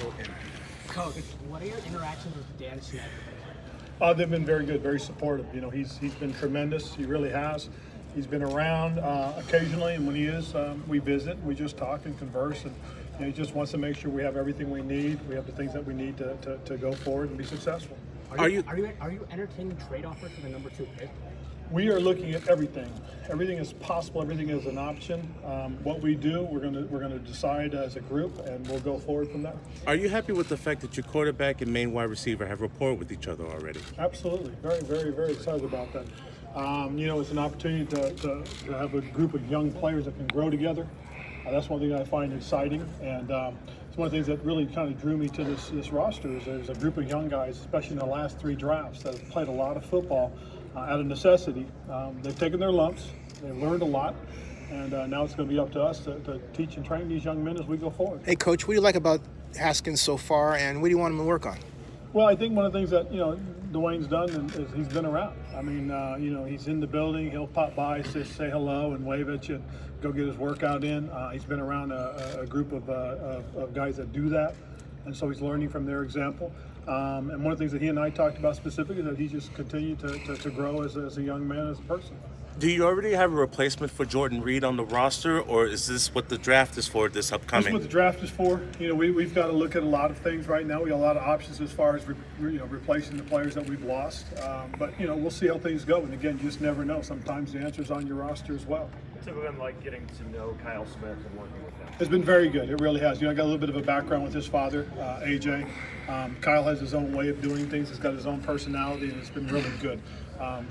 Jordan. Coach, what are your interactions with Dan Snyder? They've been very good, very supportive. You know, he's been tremendous. He really has. He's been around occasionally, and when he is, we visit. We just talk and converse, and you know, he just wants to make sure we have everything we need. We have the things that we need to go forward and be successful. Are you entertaining trade offers for the number 2 pick? We are looking at everything. Everything is possible. Everything is an option. What we do, we're gonna decide as a group, and we'll go forward from there. Are you happy with the fact that your quarterback and main wide receiver have rapport with each other already? Absolutely. Very, very, very excited about that. You know, it's an opportunity to have a group of young players that can grow together. That's one thing I find exciting, and it's one of the things that really kind of drew me to this roster is there's a group of young guys, especially in the last 3 drafts, that have played a lot of football out of necessity. They've taken their lumps, they've learned a lot, and now it's going to be up to us to teach and train these young men as we go forward. Hey, Coach, what do you like about Haskins so far, and what do you want him to work on? Well, I think one of the things that, you know, Dwayne's done is he's been around. I mean, you know, he's in the building. He'll pop by, just say hello and wave at you and go get his workout in. He's been around a group of guys that do that, and so he's learning from their example. And one of the things that he and I talked about specifically is that he just continued to grow as a young man, as a person. Do you already have a replacement for Jordan Reed on the roster, or is this what the draft is for this upcoming? This is what the draft is for. You know, we've got to look at a lot of things right now. We got a lot of options as far as replacing the players that we've lost. But, you know, we'll see how things go. And, again, you just never know. Sometimes the answer's on your roster as well. What's it been like getting to know Kyle Smith and working with him? It's been very good. It really has. You know, I got a little bit of a background with his father, AJ. Kyle has his own way of doing things. He's got his own personality, and it's been really good.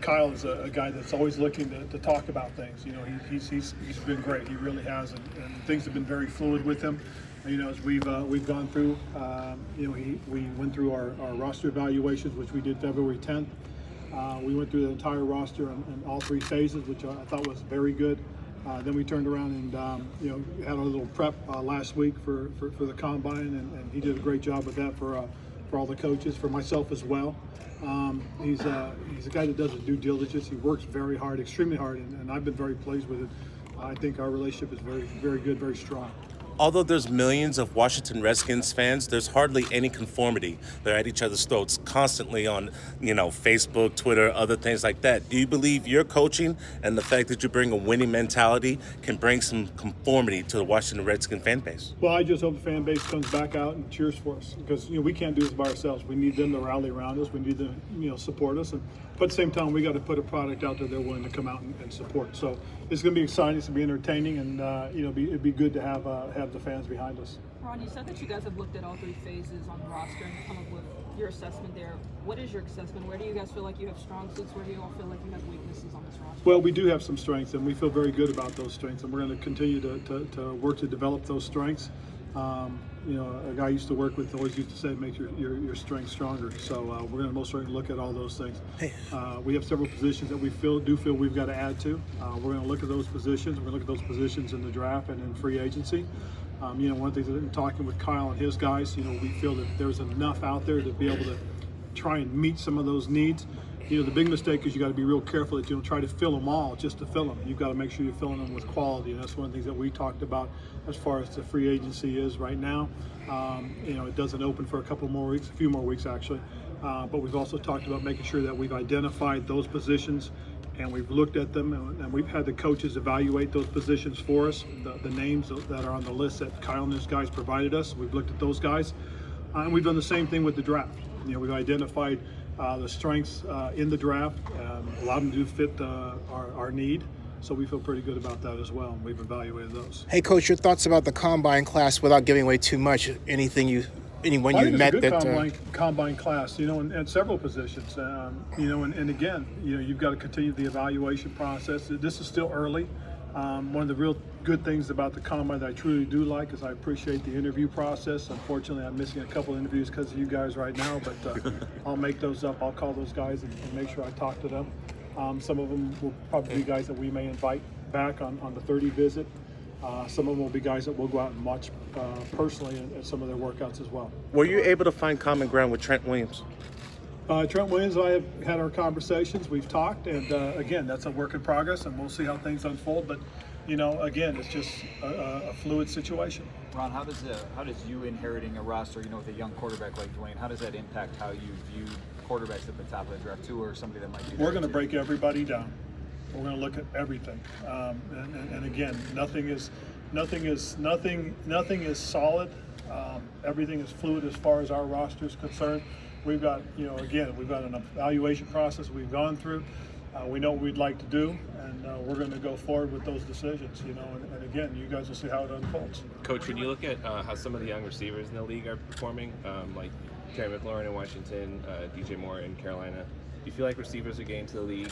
Kyle is a guy that's always looking to talk about things. You know, he's been great. He really has, and things have been very fluid with him. You know, as we've gone through, you know, we went through our roster evaluations, which we did February 10th. We went through the entire roster in all 3 phases, which I thought was very good. Then we turned around and you know, had a little prep last week for the combine, and he did a great job with that for all the coaches, for myself as well. He's a guy that does his due diligence. He works very hard, extremely hard, and I've been very pleased with it. I think our relationship is very, very good, very strong. Although there's millions of Washington Redskins fans, there's hardly any conformity. They're at each other's throats constantly on, you know, Facebook, Twitter, other things like that. Do you believe your coaching and the fact that you bring a winning mentality can bring some conformity to the Washington Redskins fan base? Well, I just hope the fan base comes back out and cheers for us, because, you know, we can't do this by ourselves. We need them to rally around us. We need them, you know, support us. But at the same time, we got to put a product out there they're willing to come out and support. So it's going to be exciting. It's going to be entertaining, and you know, it'd be good to have the fans behind us. Ron, you said that you guys have looked at all 3 phases on the roster and come up with your assessment there. What is your assessment? Where do you guys feel like you have strong suits? Where do you all feel like you have weaknesses on this roster? Well, we do have some strengths, and we feel very good about those strengths, and we're going to continue to work to develop those strengths. You know, a guy I used to work with always used to say, make your strength stronger. So we're going to most certainly look at all those things. We have several positions that we do feel we've got to add to. We're going to look at those positions. We're going to look at those positions in the draft and in free agency. You know, one of the things that I'm talking with Kyle and his guys, you know, we feel that there's enough out there to be able to try and meet some of those needs. You know, the big mistake is you got to be real careful that you don't try to fill them all just to fill them. You've got to make sure you're filling them with quality, and that's one of the things that we talked about as far as the free agency is right now. You know, it doesn't open for a couple more weeks, a few more weeks actually, but we've also talked about making sure that we've identified those positions and we've looked at them, and we've had the coaches evaluate those positions for us, the names that are on the list that Kyle and his guys provided us. We've looked at those guys, and we've done the same thing with the draft. You know, we've identified the strengths in the draft. A lot of them do fit our need, so we feel pretty good about that as well, and we've evaluated those. Hey, Coach, your thoughts about the combine class without giving away too much? Anyone you met that combine class, you know, and several positions, you know, and again, you know, you've got to continue the evaluation process. This is still early. One of the real good things about the combine that I truly do like is I appreciate the interview process. Unfortunately, I'm missing a couple interviews because of you guys right now, but I'll make those up. I'll call those guys and make sure I talk to them. Some of them will probably be guys that we may invite back on the 30 visit. Some of them will be guys that we'll go out and watch personally at some of their workouts as well. Were you able to find common ground with Trent Williams? Trent Williams and I have had our conversations. We've talked, and again, that's a work in progress, and we'll see how things unfold. But again, it's just a fluid situation. Ron, how does you inheriting a roster, with a young quarterback like Dwayne, how does that impact how you view quarterbacks at the top of the draft too, or somebody that might be? We're going to break everybody down. We're going to look at everything, and again, nothing is solid. Everything is fluid as far as our roster is concerned. We've got, we've got an evaluation process we've gone through. We know what we'd like to do, and we're going to go forward with those decisions, and again, you guys will see how it unfolds. Coach, when you look at how some of the young receivers in the league are performing, like Terry McLaurin in Washington, DJ Moore in Carolina, do you feel like receivers are getting to the league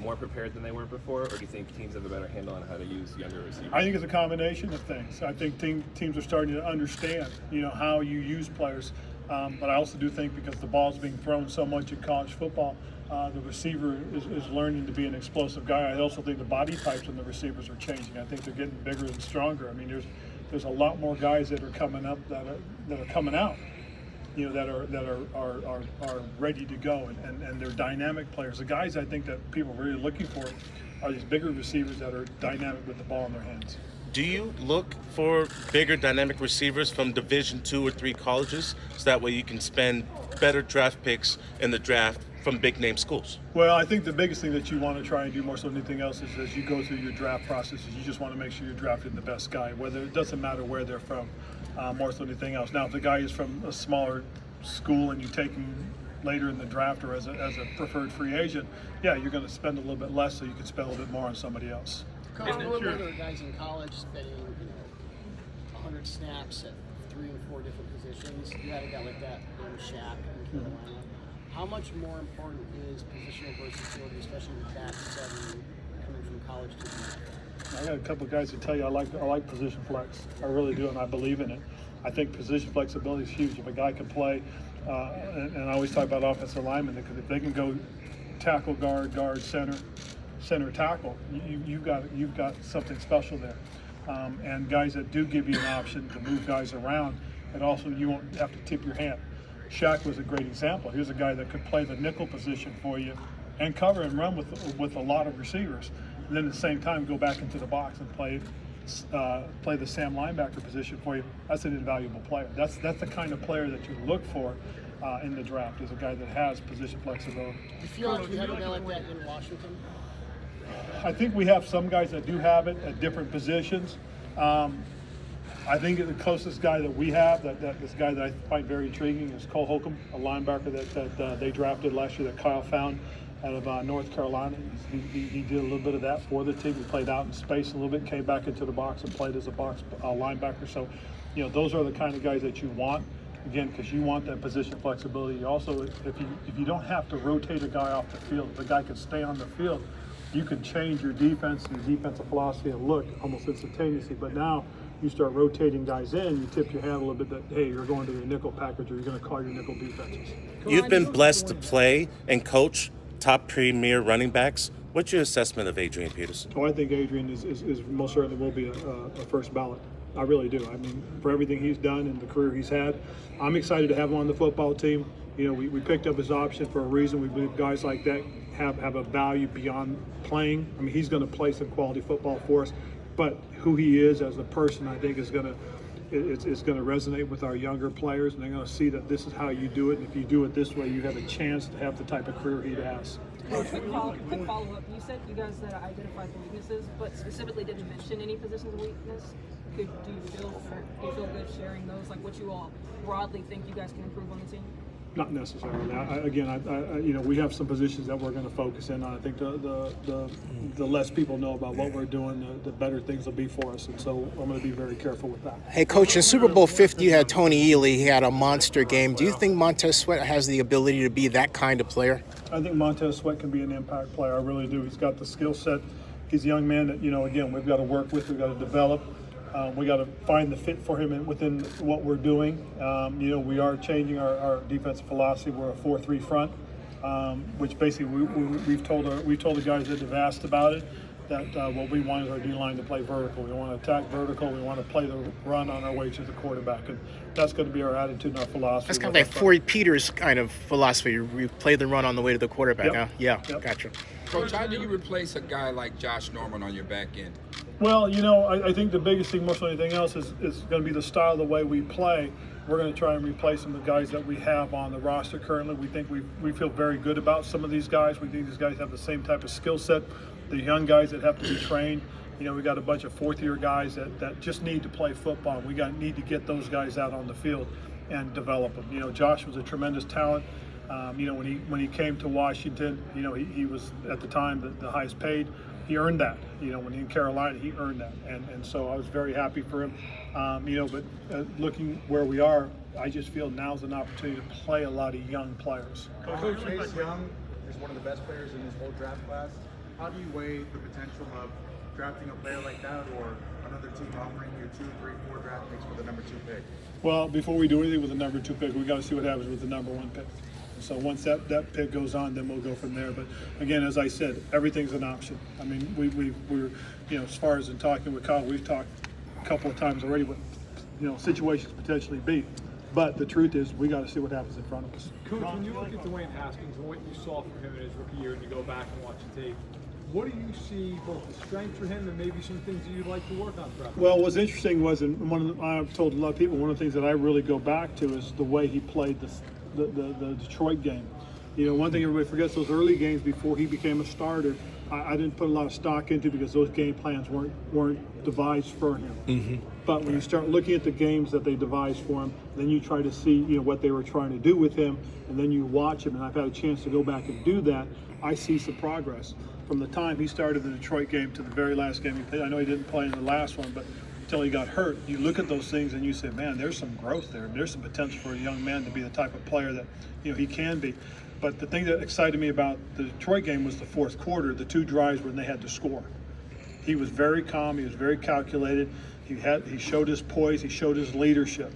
more prepared than they were before, or do you think teams have a better handle on how to use younger receivers? I think it's a combination of things. I think teams are starting to understand, how you use players. But I also do think because the ball's being thrown so much in college football, the receiver is learning to be an explosive guy. I also think the body types in the receivers are changing. I think they're getting bigger and stronger. I mean, there's a lot more guys that are coming up that are coming out, that are ready to go, and they're dynamic players. The guys I think that people are really looking for are these bigger receivers that are dynamic with the ball in their hands. Do you look for bigger dynamic receivers from Division II or III colleges, so that way you can spend better draft picks in the draft from big name schools? Well, I think the biggest thing that you want to try and do more so than anything else is as you go through your draft process, is you just want to make sure you're drafting the best guy, whether it doesn't matter where they're from, more so than anything else. Now, if the guy is from a smaller school and you take him later in the draft or as a preferred free agent, yeah, you're going to spend a little bit less so you can spend a little bit more on somebody else. Coach, there were guys in college spending 100 snaps at 3 and 4 different positions. You had a guy like that in Shaq in Carolina. How much more important is positional versatility, especially with that seven coming from college to the NFL? I got a couple of guys that tell you I like position flex. I really do, and I believe in it. I think position flexibility is huge. If a guy can play, and I always talk about offensive linemen, because if they can go tackle, guard, center tackle, you've got something special there. And guys that do give you an option to move guys around, and also you won't have to tip your hand. Shaq was a great example. Here's a guy that could play the nickel position for you and cover and run with a lot of receivers, and then at the same time go back into the box and play the Sam linebacker position for you. That's an invaluable player. That's the kind of player that you look for in the draft, is a guy that has position flexibility. Do you feel like you have a guy like that in Washington? I think we have some guys that do have it at different positions. I think the closest guy that we have, this guy that I find very intriguing, is Cole Holcomb, a linebacker that they drafted last year that Kyle found out of North Carolina. He did a little bit of that for the team. He played out in space a little bit, came back into the box and played as a box linebacker. So, those are the kind of guys that you want, again, because you want that position flexibility. You also, if you don't have to rotate a guy off the field, if the guy can stay on the field, you can change your defense and your defensive philosophy and look almost instantaneously. But now you start rotating guys in, you tip your hand a little bit that, hey, you're going to your nickel package or you're going to call your nickel defenses. You've been blessed to play and coach top premier running backs. What's your assessment of Adrian Peterson? Oh, I think Adrian is most certainly will be a first ballot. I really do. I mean, for everything he's done and the career he's had, I'm excited to have him on the football team. We picked up his option for a reason. We believe guys like that have a value beyond playing. I mean, he's going to play some quality football for us, but who he is as a person, I think, is going to resonate with our younger players, and they're going to see that this is how you do it. And if you do it this way, you have a chance to have the type of career he has. Quick follow-up. You said you guys that identified the weaknesses, but specifically didn't mention any positions of weakness. Do you feel good sharing those? Like what you all broadly think you guys can improve on the team? Not necessarily. We have some positions that we're going to focus in on. I think the less people know about what we're doing, the better things will be for us. And so I'm going to be very careful with that. Hey, Coach, in Super Bowl 50, you had Tony Ely. He had a monster game. Do you think Montez Sweat has the ability to be that kind of player? I think Montez Sweat can be an impact player. I really do. He's got the skill set. He's a young man that, again, we've got to work with. We've got to develop. We got to find the fit for him within what we're doing. We are changing our defensive philosophy. We're a 4-3 front, which basically we've told the guys that have asked about it that what we want is our D-line to play vertical. We want to attack vertical. We want to play the run on our way to the quarterback, and that's going to be our attitude and our philosophy. That's kind of like Forey Peters' kind of philosophy. You play the run on the way to the quarterback. Yep. Huh? Yeah, Yep. Gotcha. Coach, how do you replace a guy like Josh Norman on your back end? Well, you know, I think the biggest thing, more than anything else, is going to be the style of the way we play. We're going to try and replace some of the guys that we have on the roster currently. We think we feel very good about some of these guys. We think these guys have the same type of skill set. The young guys that have to be trained. You know, we got a bunch of fourth-year guys that just need to play football. We need to get those guys out on the field and develop them. You know, Josh was a tremendous talent. You know, when he came to Washington, you know, he was at the time the highest paid. He earned that. You know, when he in Carolina, he earned that, and so I was very happy for him. You know, but looking where we are, I just feel now's an opportunity to play a lot of young players. Coach Chase Young is one of the best players in this whole draft class. How do you weigh the potential of drafting a player like that, or another team offering you 2, 3, 4 draft picks for the number 2 pick? Well, before we do anything with the number 2 pick, we got to see what happens with the number 1 pick. So once that pick goes on, then we'll go from there. But again, as I said, everything's an option. I mean, we're you know, as far as in talking with Kyle, we've talked a couple of times already what, you know, situations potentially be. But the truth is, we got to see what happens in front of us. Coach, when you look at Dwayne Haskins and what you saw from him in his rookie year, and you go back and watch the tape, what do you see both the strengths for him and maybe some things that you'd like to work on throughout? Well, what's interesting was, and I've told a lot of people, one of the things that I really go back to is the way he played the Detroit game. You know, one thing everybody forgets, those early games before he became a starter, I didn't put a lot of stock into because those game plans weren't devised for him. Mm-hmm. But when you start looking at the games that they devised for him, then you try to see, you know, what they were trying to do with him, and then you watch him, and I've had a chance to go back and do that. I see some progress. From the time he started the Detroit game to the very last game he played, I know he didn't play in the last one, but until he got hurt, you look at those things and you say, man, there's some growth there. There's some potential for a young man to be the type of player that, you know, he can be. But the thing that excited me about the Detroit game was the fourth quarter, the 2 drives when they had to score. He was very calm. He was very calculated. He showed his poise. He showed his leadership,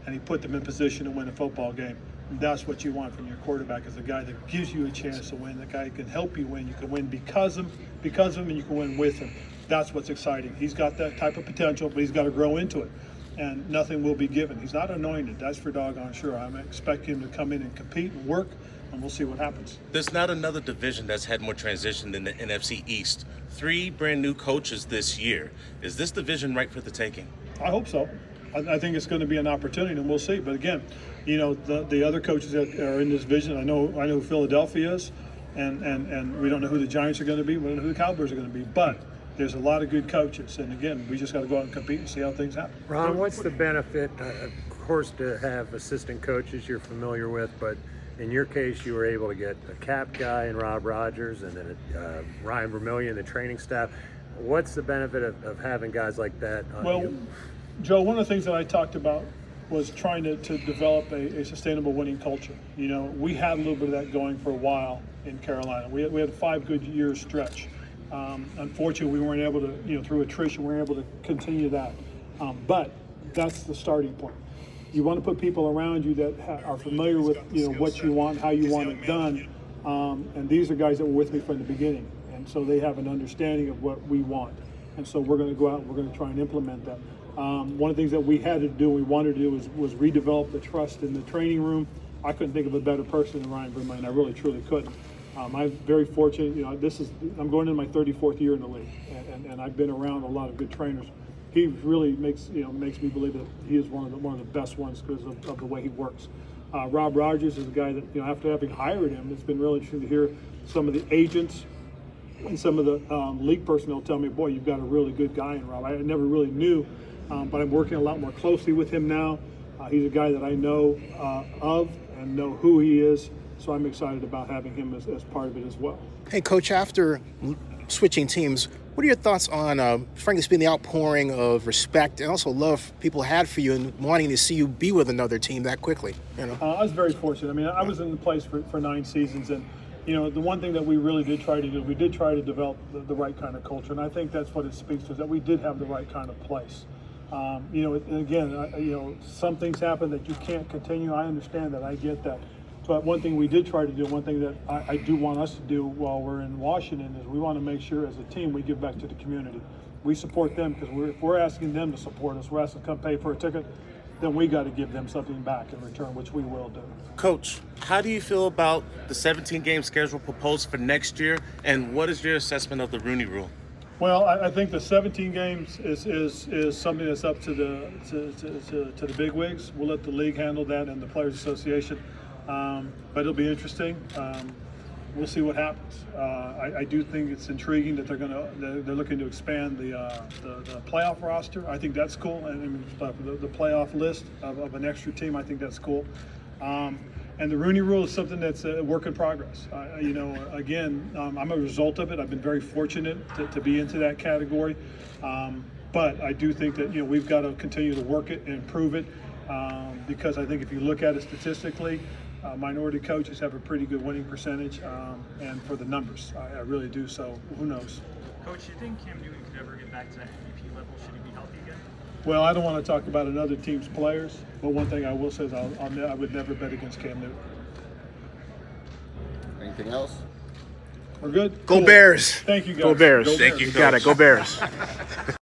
and he put them in position to win a football game. And that's what you want from your quarterback, is a guy that gives you a chance to win. The guy who can help you win. You can win because of him, and you can win with him. That's what's exciting. He's got that type of potential, but he's got to grow into it. And nothing will be given. He's not anointed. That's for doggone sure. I'm expecting him to come in and compete and work, and we'll see what happens. There's not another division that's had more transition than the NFC East. 3 brand new coaches this year. Is this division right for the taking? I hope so. I think it's going to be an opportunity, and we'll see. But again, you know, the other coaches that are in this division, I know who Philadelphia is, and we don't know who the Giants are going to be. We don't know who the Cowboys are going to be. But there's a lot of good coaches, and again, we just got to go out and compete and see how things happen. Ron, what's the benefit, of course, to have assistant coaches you're familiar with, but in your case, you were able to get a cap guy in Rob Rogers and then Ryan Vermillion, the training staff. What's the benefit of having guys like that on you? Joe, one of the things that I talked about was trying to develop a sustainable winning culture. You know, we had a little bit of that going for a while in Carolina. We had a 5 good years stretch. Unfortunately, we weren't able to, you know, through attrition, we weren't able to continue that. But that's the starting point. You want to put people around you that are familiar with, you know, what you want, how you want it done. And these are guys that were with me from the beginning. And so they have an understanding of what we want. And so we're going to go out and we're going to try and implement that. One of the things that we had to do, we wanted to do was redevelop the trust in the training room. I couldn't think of a better person than Ryan Vermillion. I really, truly couldn't. I'm very fortunate. You know, I'm going into my 34th year in the league, and I've been around a lot of good trainers. He really makes me believe that he is one of the best ones because of the way he works. Rob Rogers is a guy that, you know, after having hired him, it's been really interesting to hear some of the agents and some of the league personnel tell me, boy, you've got a really good guy in Rob. I never really knew, but I'm working a lot more closely with him now. He's a guy that I know of and know who he is, so I'm excited about having him as part of it as well. Hey, Coach, after switching teams, what are your thoughts on, frankly speaking, the outpouring of respect and also love people had for you and wanting to see you be with another team that quickly? You know, I was very fortunate. I mean, I was in the place for 9 seasons, and you know, the one thing that we really did try to do, we did try to develop the right kind of culture, and I think that's what it speaks to, is that we did have the right kind of place. You know, and again, you know, some things happen that you can't continue. I understand that. I get that. But one thing we did try to do, one thing that I do want us to do while we're in Washington, is we want to make sure as a team we give back to the community. We support them because if we're asking them to support us, we're asking them to come pay for a ticket, then we got to give them something back in return, which we will do. Coach, how do you feel about the 17-game schedule proposed for next year, and what is your assessment of the Rooney Rule? Well, I think the 17 games is something that's up to the big wigs. We'll let the league handle that and the Players Association, but it'll be interesting. We'll see what happens. I do think it's intriguing that they're looking to expand the playoff roster. I think that's cool, and the playoff list of an extra team. I think that's cool. And the Rooney Rule is something that's a work in progress. Again, I'm a result of it. I've been very fortunate to be into that category. But I do think that we've got to continue to work it and improve it, because I think if you look at it statistically, minority coaches have a pretty good winning percentage, and for the numbers, I really do. So who knows? Coach, do you think Cam Newton could ever get back to that MVP level? Should he be healthy again? Well, I don't want to talk about another team's players, but one thing I will say is I would never bet against Cam Newton. Anything else? We're good? Go cool. Bears. Thank you, guys. Go Bears. Thank you, Got it. Go Bears.